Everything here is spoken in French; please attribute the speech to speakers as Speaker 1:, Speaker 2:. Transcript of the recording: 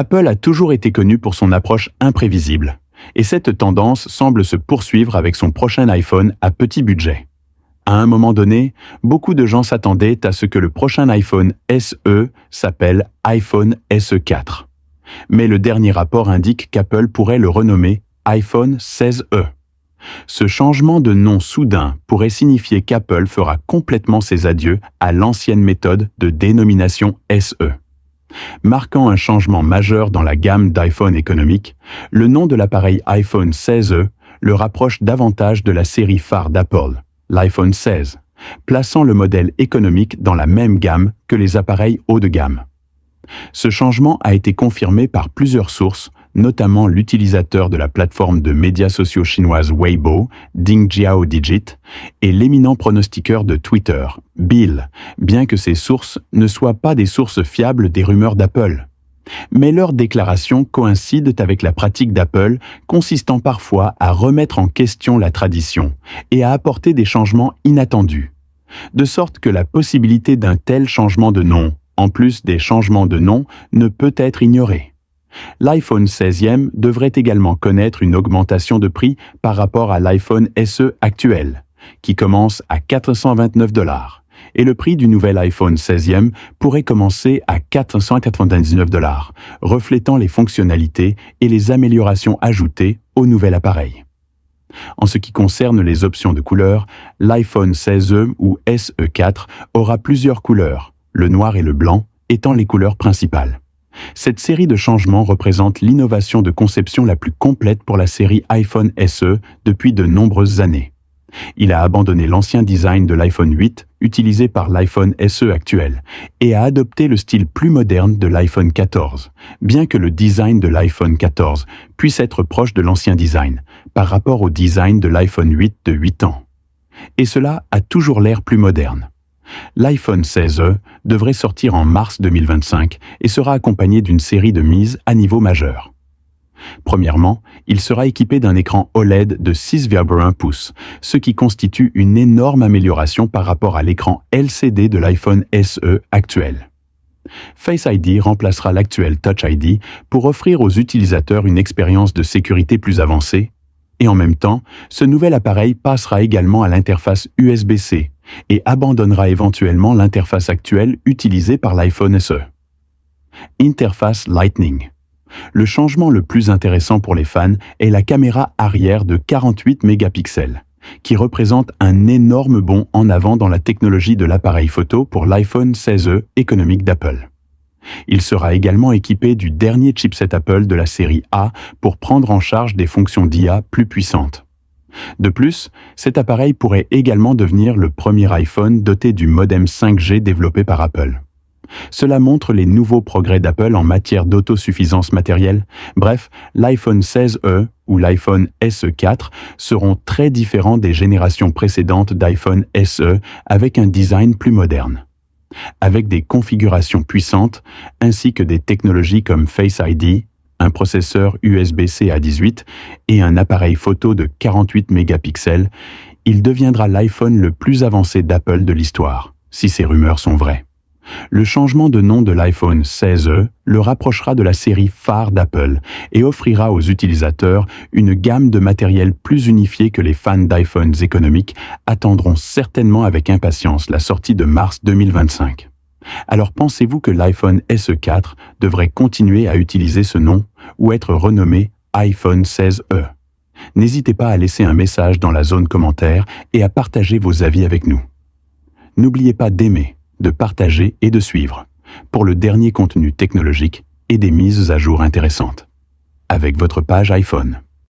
Speaker 1: Apple a toujours été connu pour son approche imprévisible, et cette tendance semble se poursuivre avec son prochain iPhone à petit budget. À un moment donné, beaucoup de gens s'attendaient à ce que le prochain iPhone SE s'appelle iPhone SE 4. Mais le dernier rapport indique qu'Apple pourrait le renommer iPhone 16e. Ce changement de nom soudain pourrait signifier qu'Apple fera complètement ses adieux à l'ancienne méthode de dénomination SE. Marquant un changement majeur dans la gamme d'iPhone économique, le nom de l'appareil iPhone 16e le rapproche davantage de la série phare d'Apple, l'iPhone 16, plaçant le modèle économique dans la même gamme que les appareils haut de gamme. Ce changement a été confirmé par plusieurs sources, notamment l'utilisateur de la plateforme de médias sociaux chinoise Weibo, Ding Jiao Digit, et l'éminent pronostiqueur de Twitter, Bill, bien que ces sources ne soient pas des sources fiables des rumeurs d'Apple. Mais leurs déclarations coïncident avec la pratique d'Apple consistant parfois à remettre en question la tradition et à apporter des changements inattendus. De sorte que la possibilité d'un tel changement de nom, en plus des changements de nom, ne peut être ignorée. L'iPhone 16e devrait également connaître une augmentation de prix par rapport à l'iPhone SE actuel, qui commence à $429, et le prix du nouvel iPhone 16e pourrait commencer à $499, reflétant les fonctionnalités et les améliorations ajoutées au nouvel appareil. En ce qui concerne les options de couleurs, l'iPhone 16e ou SE 4 aura plusieurs couleurs, le noir et le blanc étant les couleurs principales. Cette série de changements représente l'innovation de conception la plus complète pour la série iPhone SE depuis de nombreuses années. Il a abandonné l'ancien design de l'iPhone 8, utilisé par l'iPhone SE actuel, et a adopté le style plus moderne de l'iPhone 14, bien que le design de l'iPhone 14 puisse être proche de l'ancien design, par rapport au design de l'iPhone 8 de 8 ans. Et cela a toujours l'air plus moderne. L'iPhone 16e devrait sortir en mars 2025 et sera accompagné d'une série de mises à niveau majeur. Premièrement, il sera équipé d'un écran OLED de 6,1 pouces, ce qui constitue une énorme amélioration par rapport à l'écran LCD de l'iPhone SE actuel. Face ID remplacera l'actuel Touch ID pour offrir aux utilisateurs une expérience de sécurité plus avancée, et en même temps, ce nouvel appareil passera également à l'interface USB-C et abandonnera éventuellement l'interface actuelle utilisée par l'iPhone SE. Interface Lightning. Le changement le plus intéressant pour les fans est la caméra arrière de 48 mégapixels, qui représente un énorme bond en avant dans la technologie de l'appareil photo pour l'iPhone 16e économique d'Apple. Il sera également équipé du dernier chipset Apple de la série A pour prendre en charge des fonctions d'IA plus puissantes. De plus, cet appareil pourrait également devenir le premier iPhone doté du modem 5G développé par Apple. Cela montre les nouveaux progrès d'Apple en matière d'autosuffisance matérielle. Bref, l'iPhone 16e ou l'iPhone SE 4 seront très différents des générations précédentes d'iPhone SE avec un design plus moderne. Avec des configurations puissantes, ainsi que des technologies comme Face ID, un processeur USB-C à 18 et un appareil photo de 48 mégapixels, il deviendra l'iPhone le plus avancé d'Apple de l'histoire, si ces rumeurs sont vraies. Le changement de nom de l'iPhone 16e le rapprochera de la série phare d'Apple et offrira aux utilisateurs une gamme de matériel plus unifiée que les fans d'iPhones économiques attendront certainement avec impatience la sortie de mars 2025. Alors pensez-vous que l'iPhone SE 4 devrait continuer à utiliser ce nom ou être renommé iPhone 16e? N'hésitez pas à laisser un message dans la zone commentaire et à partager vos avis avec nous. N'oubliez pas d'aimer, de partager et de suivre pour le dernier contenu technologique et des mises à jour intéressantes. Avec votre page iPhone.